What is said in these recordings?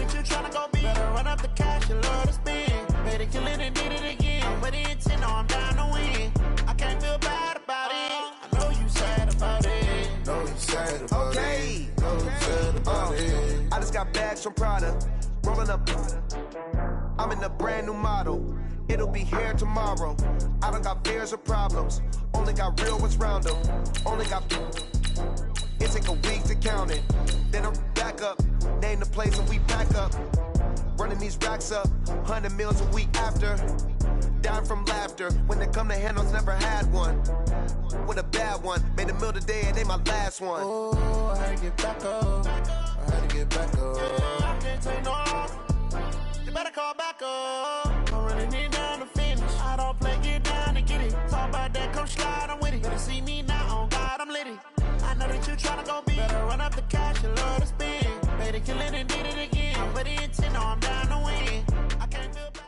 that you tryna go be. Better run up the cash, you love to spend. Better kill it and did it again. But the intent, no, I'm down to win. I can't feel bad about it. I know you sad about it. Know you sad about it. Know you sad about it. I just got bags from Prada. Rolling up. I'm in a brand new model. It'll be here tomorrow. I don't got fears or problems. Only got real ones round them. Only got. It take a week to count it. Then I'm back up. Name the place and we pack up. Running these racks up. 100 meals a week after. Down from laughter. When they come to handles, never had one. With a bad one. Made a meal today and they my last one. Oh, I had to get back up. I had to get back up. I can't take no longer. You better call back up. I'm running it down to finish. I don't play, get down and get it. Talk about that, come slide, I'm with it. Better see me now, on God, I'm litty. I know that you tryna go be. Better run up the cash, you love to spend. Better kill it and did it again. But the intent, no, I'm down to win. I can't feel bad.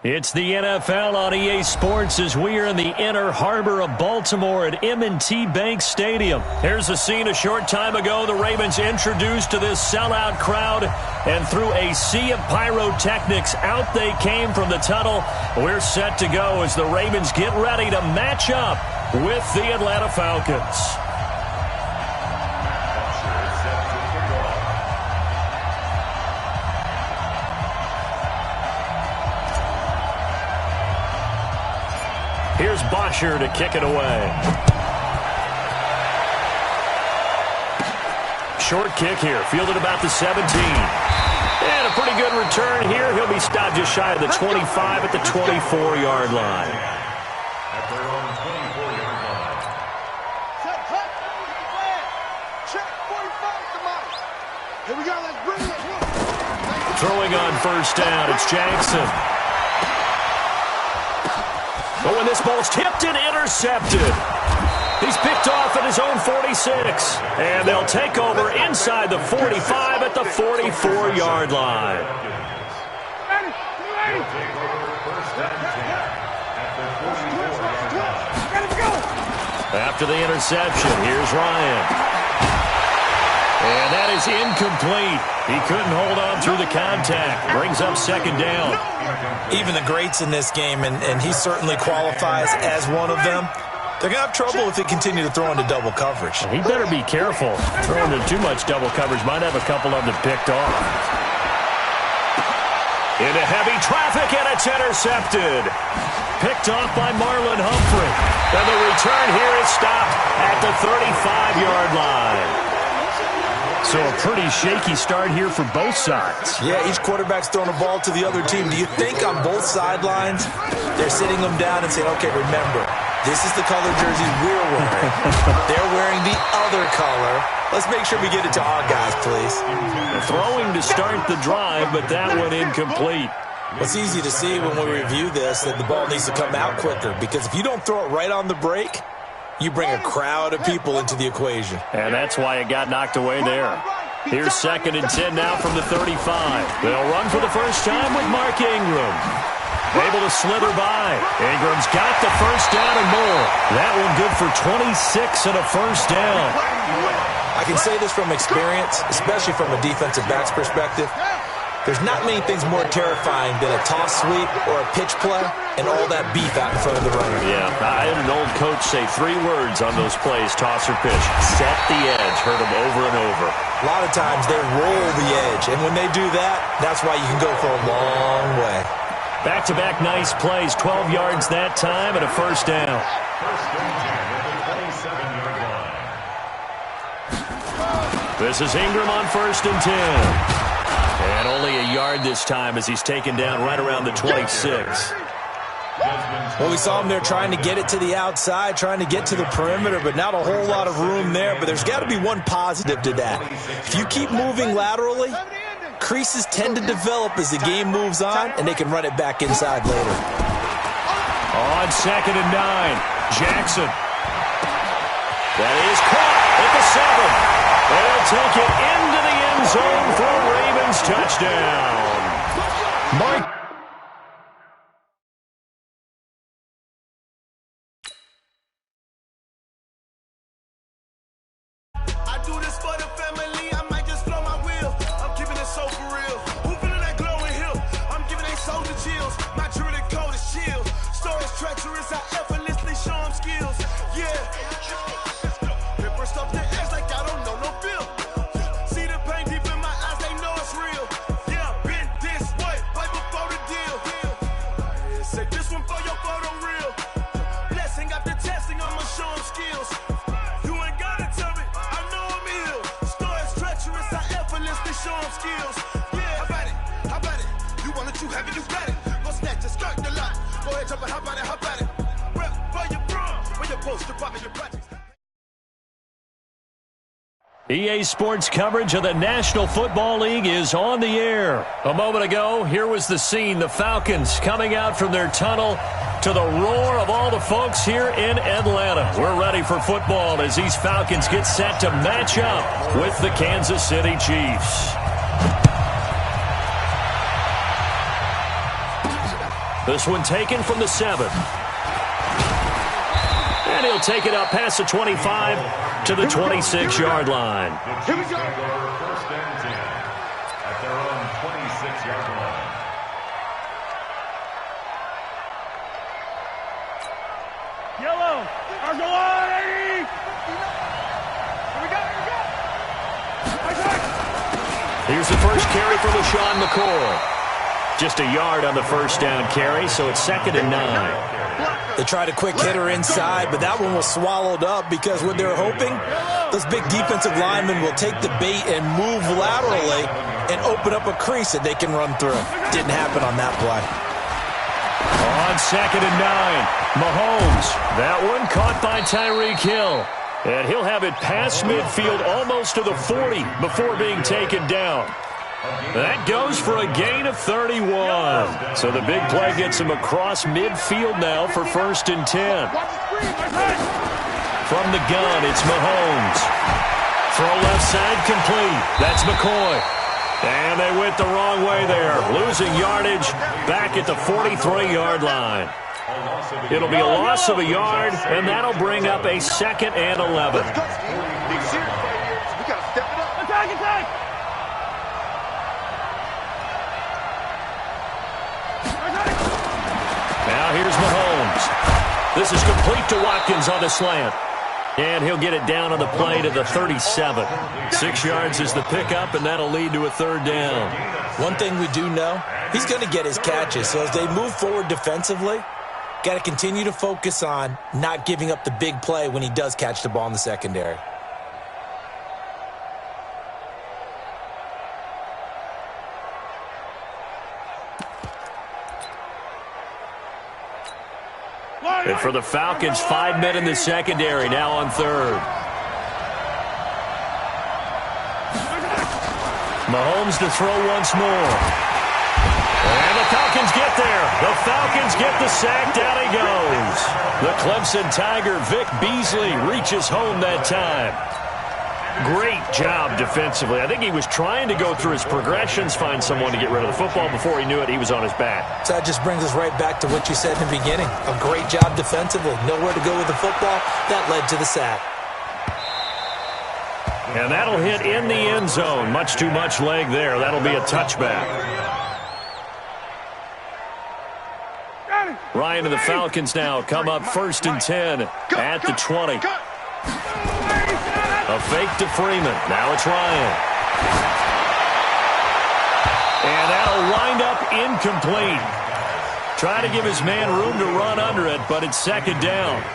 It's the NFL on EA Sports as we are in the inner harbor of Baltimore at M&T Bank Stadium. Here's a scene a short time ago. The Ravens introduced to this sellout crowd, and through a sea of pyrotechnics, out they came from the tunnel. We're set to go as the Ravens get ready to match up with the Atlanta Falcons. Here's Bosher to kick it away. Short kick here, fielded about the 17. And a pretty good return here. He'll be stopped just shy of the 25 at the 24-yard line. At their own 24-yard line. Check 45 to Mike. Here we go, let's bring it. Throwing on first down, it's Jackson. But when this ball's tipped and intercepted, he's picked off at his own 46. And they'll take over inside the 45 at the 44-yard line. After the interception, here's Ryan. And that is incomplete. He couldn't hold on through the contact. Brings up second down. Even the greats in this game, and he certainly qualifies as one of them, they're going to have trouble if they continue to throw into double coverage. He better be careful. Throwing into too much double coverage might have a couple of them picked off. Into heavy traffic, and it's intercepted. Picked off by Marlon Humphrey. And the return here is stopped at the 35-yard line. So a pretty shaky start here for both sides. Yeah, each quarterback's throwing a ball to the other team. Do you think on both sidelines they're sitting them down and saying, okay, remember, this is the color jerseys we're wearing. They're wearing the other color. Let's make sure we get it to our guys, please. Throwing to start the drive, but that one incomplete. It's easy to see when we review this that the ball needs to come out quicker, because if you don't throw it right on the break, you bring a crowd of people into the equation. And that's why it got knocked away there. Here's 2nd and 10 now from the 35. They'll run for the first time with Mark Ingram. Able to slither by. Ingram's got the first down and more. That one good for 26 and a first down. I can say this from experience, especially from a defensive back's perspective. There's not many things more terrifying than a toss sweep or a pitch play and all that beef out in front of the runner. Yeah, I had an old coach say 3 words on those plays, toss or pitch. Set the edge. Heard them over and over. A lot of times they roll the edge, and when they do that, that's why you can go for a long way. Back-to-back nice plays, 12 yards that time and a first down. This is Ingram on 1st and 10. And only a yard this time as he's taken down right around the 26. Well, we saw him there trying to get it to the outside, trying to get to the perimeter, but not a whole lot of room there. But there's got to be one positive to that. If you keep moving laterally, creases tend to develop as the game moves on, and they can run it back inside later. On 2nd and 9, Jackson. That is caught at the 7. They'll take it into the end zone for a Ravens touchdown. Mike. I do this for the family. I might just blow my wheel. EA Sports coverage of the National Football League is on the air. A moment ago, here was the scene. The Falcons coming out from their tunnel to the roar of all the folks here in Atlanta. We're ready for football as these Falcons get set to match up with the Kansas City Chiefs. This one taken from the 7. And he'll take it up past the 25 to the 26-yard line. Here we go. First and 10 at their own 26-yard line. Yellow. Argolani. Here we go. Here's the first carry for LaShawn McCoy. Just a yard on the first down carry, so it's 2nd and 9. They tried a quick hitter inside, but that one was swallowed up because what they're hoping, those big defensive linemen will take the bait and move laterally and open up a crease that they can run through. Didn't happen on that play. On 2nd and 9, Mahomes. That one caught by Tyreek Hill. And he'll have it past midfield almost to the 40 before being taken down. That goes for a gain of 31. So the big play gets him across midfield now for 1st and 10. From the gun, it's Mahomes. Throw left side complete. That's McCoy. And they went the wrong way there, losing yardage back at the 43-yard line. It'll be a loss of a yard, and that'll bring up a 2nd and 11. Attack! Now here's Mahomes. This is complete to Watkins on the slant. And he'll get it down on the play to the 37. 6 yards is the pickup, and that'll lead to a 3rd down. One thing we do know, he's going to get his catches. So as they move forward defensively, got to continue to focus on not giving up the big play when he does catch the ball in the secondary. And for the Falcons, 5 men in the secondary, now on 3rd. Mahomes to throw once more. And the Falcons get there. The Falcons get the sack. Down he goes. The Clemson Tiger, Vic Beasley, reaches home that time. Great job defensively. I think he was trying to go through his progressions, find someone to get rid of the football. Before he knew it, he was on his back. So that just brings us right back to what you said in the beginning. A great job defensively. Nowhere to go with the football. That led to the sack. And that'll hit in the end zone. Much too much leg there. That'll be a touchback. Ryan and the Falcons now come up 1st and 10 at the 20. A fake to Freeman. Now it's Ryan. And that'll wind up incomplete. Try to give his man room to run under it, but it's 2nd down.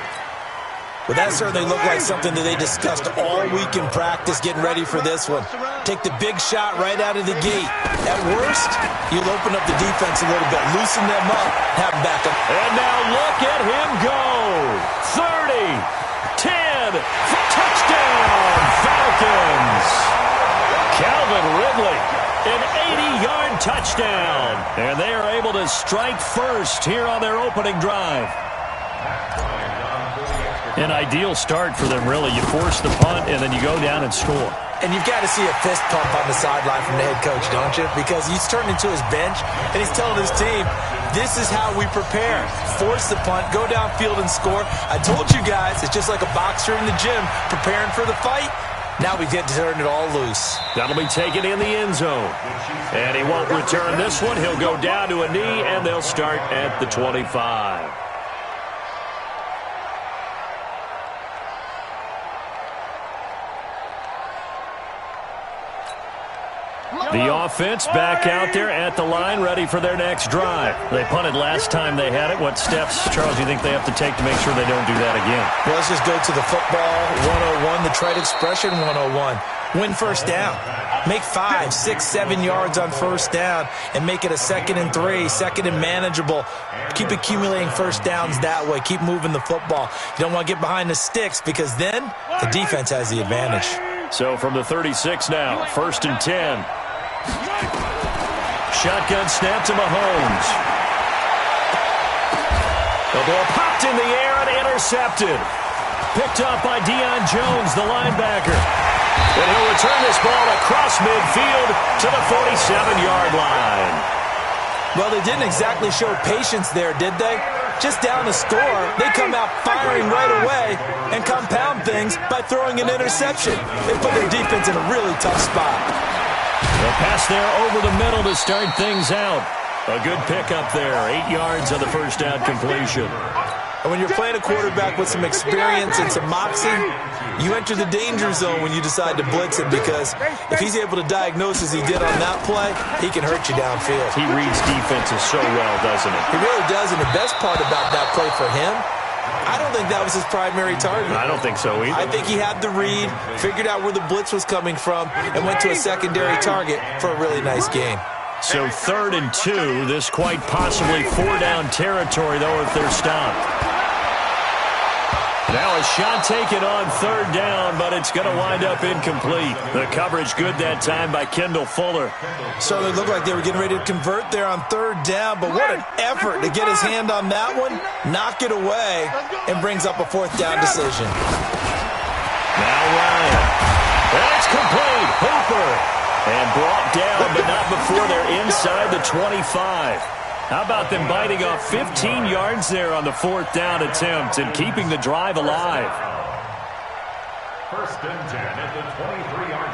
Well, that certainly looked like something that they discussed all week in practice getting ready for this one. Take the big shot right out of the gate. At worst, you'll open up the defense a little bit, loosen them up, have them back up. And now look at him go. 30. 10, touchdown, Falcons. Calvin Ridley, an 80-yard touchdown. And they are able to strike first here on their opening drive. An ideal start for them, really. You force the punt, and then you go down and score. And you've got to see a fist pump on the sideline from the head coach, don't you? Because he's turned into his bench, and he's telling his team, this is how we prepare. Force the punt, go downfield and score. I told you guys, it's just like a boxer in the gym preparing for the fight. Now we get to turn it all loose. That'll be taken in the end zone. And he won't return this one. He'll go down to a knee, and they'll start at the 25. The offense back out there at the line, ready for their next drive. They punted last time they had it. What steps, Charles, do you think they have to take to make sure they don't do that again? Well, let's just go to the football 101, the trite expression 101. win first down. Make 5, 6, 7 yards on first down and make it a 2nd and 3, 2nd and manageable. Keep accumulating first downs that way. Keep moving the football. You don't want to get behind the sticks because then the defense has the advantage. So from the 36 now, 1st and 10. Shotgun snap to Mahomes. The ball popped in the air and intercepted. Picked up by Deion Jones, the linebacker. And he'll return this ball across midfield to the 47-yard line. Well, they didn't exactly show patience there, did they? Just down the score, they come out firing right away and compound things by throwing an interception. They put their defense in a really tough spot. The pass there over the middle to start things out. A good pickup there, 8 yards on the first down completion. And when you're playing a quarterback with some experience and some moxie, you enter the danger zone when you decide to blitz him because if he's able to diagnose as he did on that play, he can hurt you downfield. He reads defenses so well, doesn't he? He really does, and the best part about that play for him, I don't think that was his primary target. I don't think so either. I think he had the read, figured out where the blitz was coming from, and went to a secondary target for a really nice gain. So 3rd and 2, this quite possibly 4-down territory, though, if they're stopped. Now a shot taken on 3rd down, but it's going to wind up incomplete. The coverage good that time by Kendall Fuller. So it looked like they were getting ready to convert there on 3rd down, but what an effort to get his hand on that one, knock it away, and brings up a 4th down decision. Now Ryan. And it's complete. Hooper. And brought down, but not before they're inside the 25. How about them biting off 15 yards there on the 4th down attempt and keeping the drive alive? 1st and 10 at the 23-yard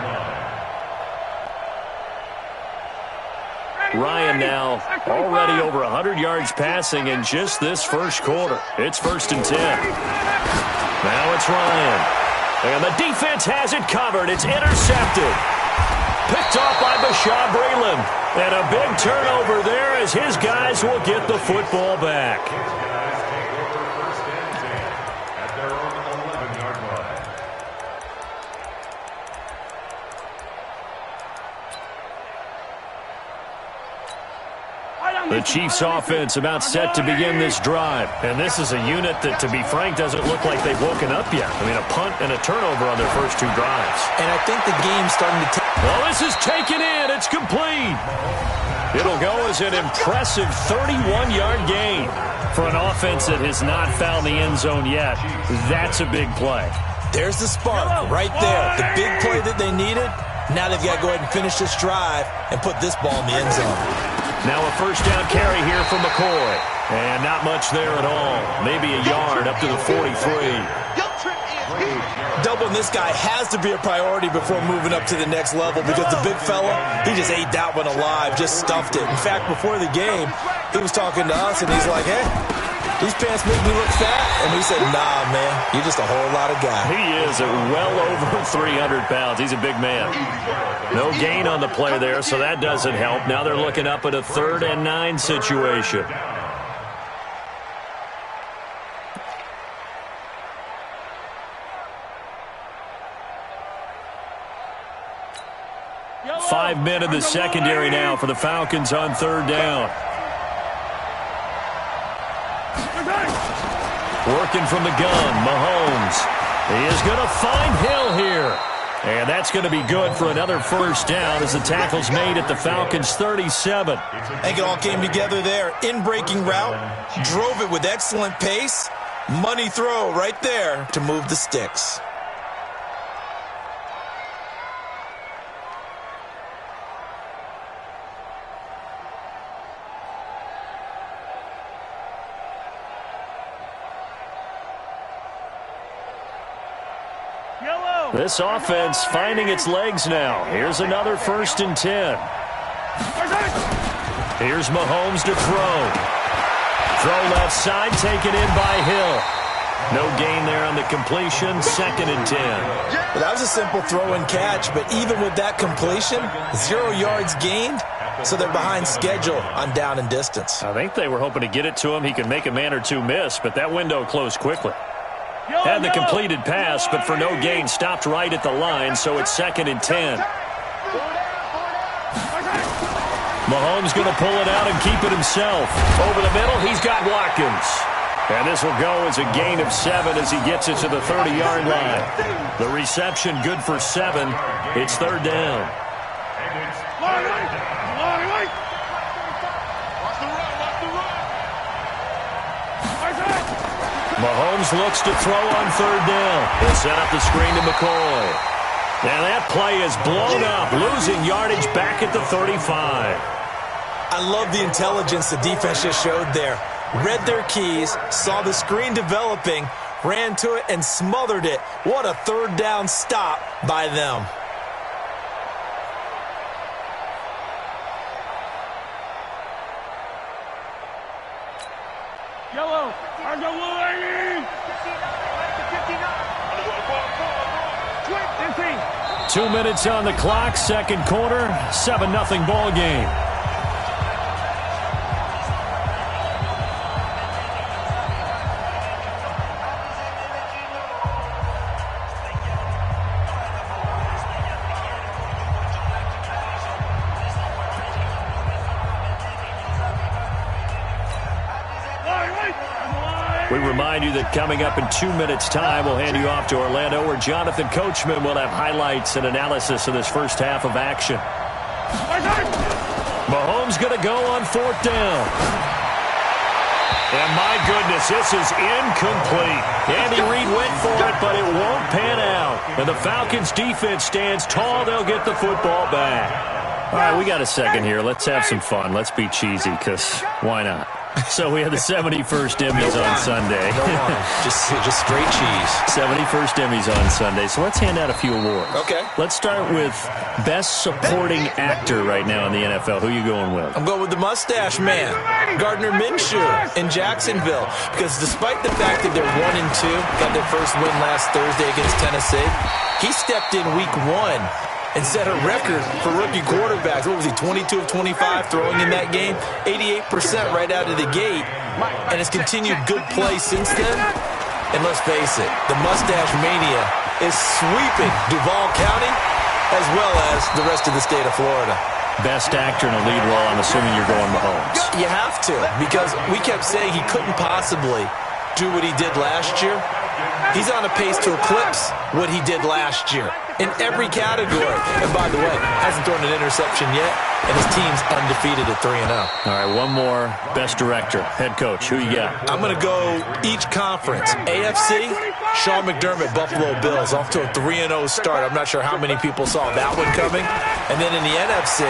line. Ryan now already over 100 yards passing in just this first quarter. It's 1st and 10. Now it's Ryan. And the defense has it covered. It's intercepted. Picked off by Bashaud Breeland. And a big turnover there as his guys will get the football back. At their own 11-yard line. The Chiefs offense about set to begin this drive. And this is a unit that, to be frank, doesn't look like they've woken up yet. I mean, a punt and a turnover on their first 2 drives. And I think the game's starting to take. Well, this is taken in. It's complete. It'll go as an impressive 31-yard gain. For an offense that has not found the end zone yet, that's a big play. There's the spark right there. The big play that they needed. Now they've got to go ahead and finish this drive and put this ball in the end zone. Now a first down carry here from McCoy. And not much there at all. Maybe a yard up to the 43. Doubling this guy has to be a priority before moving up to the next level because the big fella, he just ate that one alive, just stuffed it. In fact, before the game, he was talking to us, and he's like, hey, these pants make me look fat. And we said, nah, man, you're just a whole lot of guy. He is at well over 300 pounds. He's a big man. No gain on the play there, so that doesn't help. Now they're looking up at a 3rd and 9 situation. Five men in the secondary now for the Falcons on 3rd down. Working from the gun, Mahomes. He is going to find Hill here. And that's going to be good for another first down as the tackle's made at the Falcons' 37. I think it all came together there. In-breaking route, drove it with excellent pace. Money throw right there to move the sticks. This offense finding its legs now. Here's another 1st and 10. Here's Mahomes to throw. Throw left side, taken in by Hill. No gain there on the completion, 2nd and 10. Well, that was a simple throw and catch, but even with that completion, 0 yards gained, so they're behind schedule on down and distance. I think they were hoping to get it to him. He could make a man or two miss, but that window closed quickly. Had the completed pass, but for no gain, stopped right at the line, so it's 2nd and 10. Mahomes going to pull it out and keep it himself. Over the middle, he's got Watkins. And this will go as a gain of 7 as he gets it to the 30-yard line. The reception good for 7. It's 3rd down. Mahomes looks to throw on 3rd down. He'll set up the screen to McCoy. And that play is blown up, losing yardage back at the 35. I love the intelligence the defense just showed there. Read their keys, saw the screen developing, ran to it, and smothered it. What a 3rd down stop by them. Yellow. 2 minutes on the clock, 2nd quarter, 7-0 ball game. We remind you that coming up in 2 minutes' time, we'll hand you off to Orlando, where Jonathan Coachman will have highlights and analysis of this first half of action. Mahomes going to go on 4th down. And my goodness, this is incomplete. Andy Reid went for it, but it won't pan out. And the Falcons' defense stands tall. They'll get the football back. All right, we got a second here. Let's have some fun. Let's be cheesy, because why not? So we have the 71st Emmys on Sunday. just straight cheese. 71st Emmys on Sunday. So let's hand out a few awards. Okay. Let's start with Best Supporting Actor right now in the NFL. Who are you going with? I'm going with the Mustache Man, Gardner Minshew in Jacksonville. Because despite the fact that they're 1-2, got their first win last Thursday against Tennessee, he stepped in week 1 and set a record for rookie quarterbacks. What was he, 22 of 25 throwing in that game? 88% right out of the gate. And has continued good play since then. And let's face it, the Mustache Mania is sweeping Duval County as well as the rest of the state of Florida. Best actor in a lead role, I'm assuming you're going Mahomes. You have to, because we kept saying he couldn't possibly do what he did last year. He's on a pace to eclipse what he did last year in every category. And by the way, hasn't thrown an interception yet, and his team's undefeated at 3-0. All right, one more. Best director, head coach. Who you got? I'm going to go each conference. AFC, Sean McDermott, Buffalo Bills, off to a 3-0 start. I'm not sure how many people saw that one coming. And then in the NFC,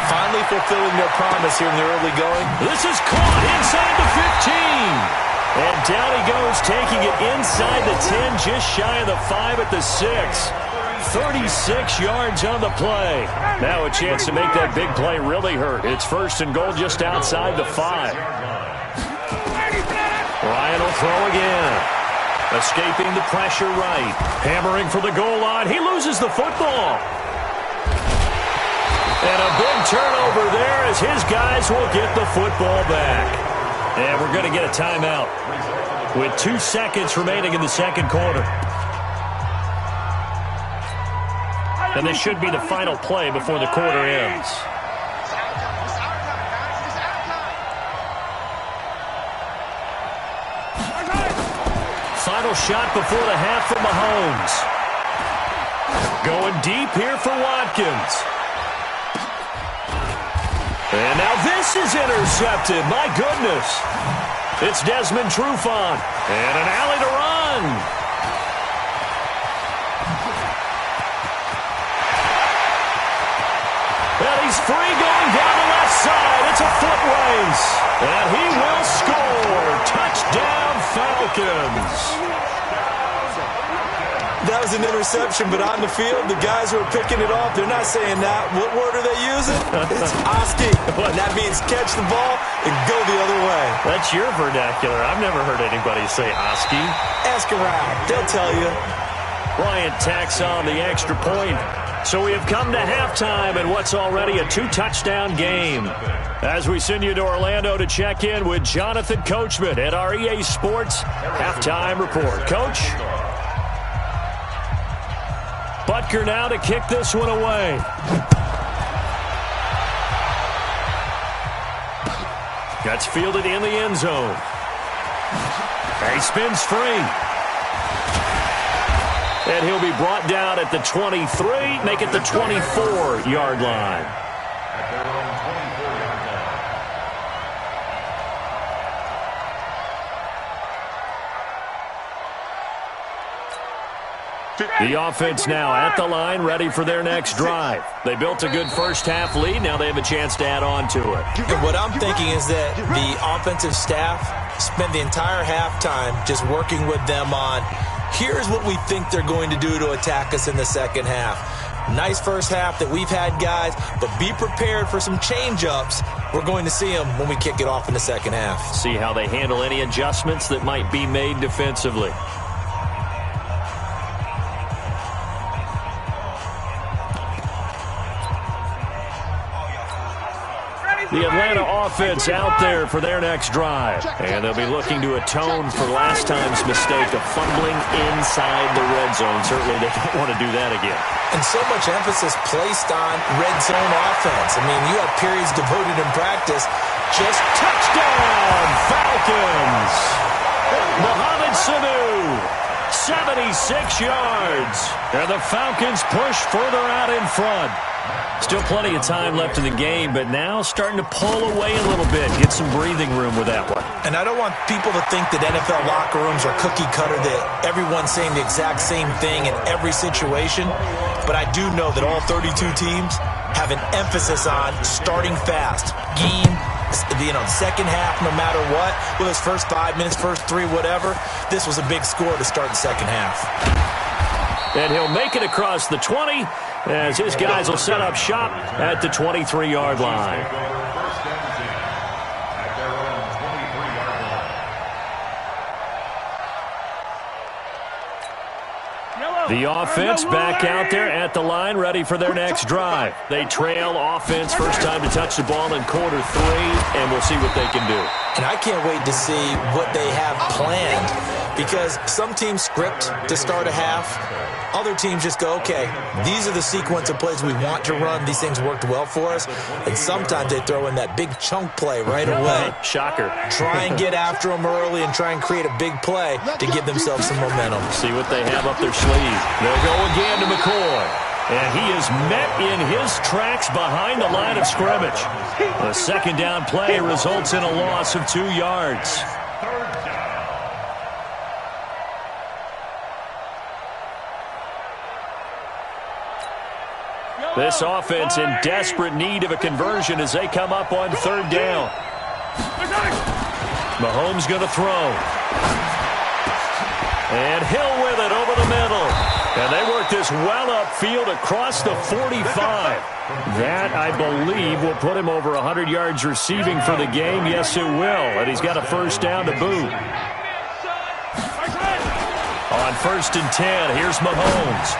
finally fulfilling their promise here in the early going. This is caught inside the 15. And down he goes, taking it inside the 10, just shy of the 5 at the 6. 36 yards on the play. Now a chance to make that big play really hurt. It's 1st and goal just outside the 5. Ryan will throw again. Escaping the pressure right. Hammering for the goal line. He loses the football. And a big turnover there as his guys will get the football back. And we're going to get a timeout with 2 seconds remaining in the 2nd quarter. And this should be the final play before the quarter ends. Final shot before the half for Mahomes. Going deep here for Watkins. And now this is intercepted. My goodness. It's Desmond Trufant. And an alley to run. And he's free going down the left side. It's a foot race. And he will score. Touchdown, Falcons. That was an interception, but on the field, the guys who are picking it off, they're not saying that. What word are they using? It's Oski. And that means catch the ball and go the other way. That's your vernacular. I've never heard anybody say Oski. Ask around. They'll tell you. Bryant tacks on the extra point. So we have come to halftime in what's already a 2-touchdown game. As we send you to Orlando to check in with Jonathan Coachman at our EA Sports Halftime Report. Coach? Butker now to kick this one away. That's fielded in the end zone. He spins free. And he'll be brought down at the 23, make it the 24-yard line. The offense now at the line, ready for their next drive. They built a good first-half lead. Now they have a chance to add on to it. And what I'm thinking is that the offensive staff spent the entire halftime just working with them on, here's what we think they're going to do to attack us in the second half. Nice first half that we've had, guys, but be prepared for some change-ups. We're going to see them when we kick it off in the second half. See how they handle any adjustments that might be made defensively. The Atlanta offense out there for their next drive. And they'll be looking to atone for last time's mistake of fumbling inside the red zone. Certainly they don't want to do that again. And so much emphasis placed on red zone offense. I mean, you have periods devoted in practice. Just touchdown, Falcons! Mohamed Sanu, 76 yards. And the Falcons push further out in front. Still plenty of time left in the game, but now starting to pull away a little bit. Get some breathing room with that one. And I don't want people to think that NFL locker rooms are cookie cutter, that everyone's saying the exact same thing in every situation. But I do know that all 32 teams have an emphasis on starting fast. Game, second half, no matter what. Whether it's first 5 minutes, first 3, whatever. This was a big score to start the second half. And he'll make it across the 20 as his guys will set up shop at the 23-yard line. The offense back out there at the line, ready for their next drive. They trail offense, first time to touch the ball in quarter 3, and we'll see what they can do. And I can't wait to see what they have planned, because some teams script to start a half. Other teams just go, okay, these are the sequence of plays we want to run. These things worked well for us. And sometimes they throw in that big chunk play right away. Shocker. Try and get after them early and try and create a big play to give themselves some momentum. See what they have up their sleeve. They'll go again to McCoy. And he is met in his tracks behind the line of scrimmage. The second down play results in a loss of 2 yards. This offense in desperate need of a conversion as they come up on third down. Mahomes going to throw. And Hill with it over the middle. And they work this well upfield across the 45. That, I believe, will put him over 100 yards receiving for the game. Yes, it will. And he's got a first down to boot. On 1st and 10, here's Mahomes.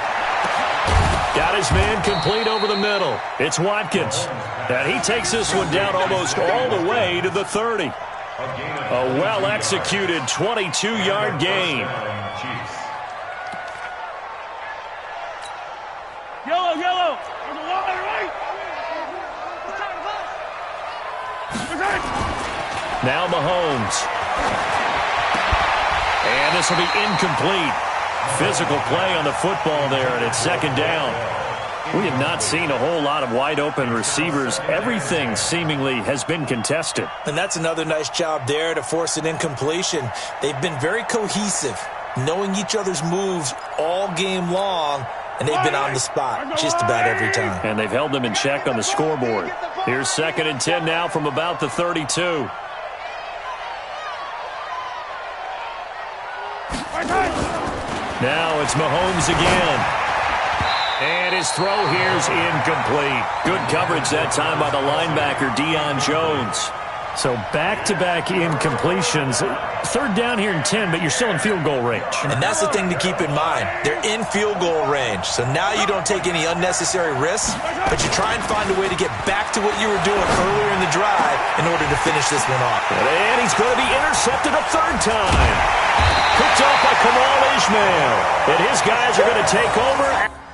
Got his man complete over the middle. It's Watkins. And he takes this one down almost all the way to the 30. A well-executed 22-yard gain. Yellow. Now Mahomes. And this will be incomplete. Physical play on the football there, and it's second down. We have not seen a whole lot of wide-open receivers. Everything seemingly has been contested. And that's another nice job there to force an incompletion. They've been very cohesive, knowing each other's moves all game long, and they've been on the spot just about every time. And they've held them in check on the scoreboard. Here's 2nd and 10 now from about the 32. Now it's Mahomes again. And his throw here's incomplete. Good coverage that time by the linebacker, Deion Jones. So back-to-back incompletions. Third down here in 10, but you're still in field goal range. And that's the thing to keep in mind. They're in field goal range. So now you don't take any unnecessary risks, but you try and find a way to get back to what you were doing earlier in the drive in order to finish this one off. And he's going to be intercepted a third time. Picked off by Kamal Ishmael. And his guys are going to take over.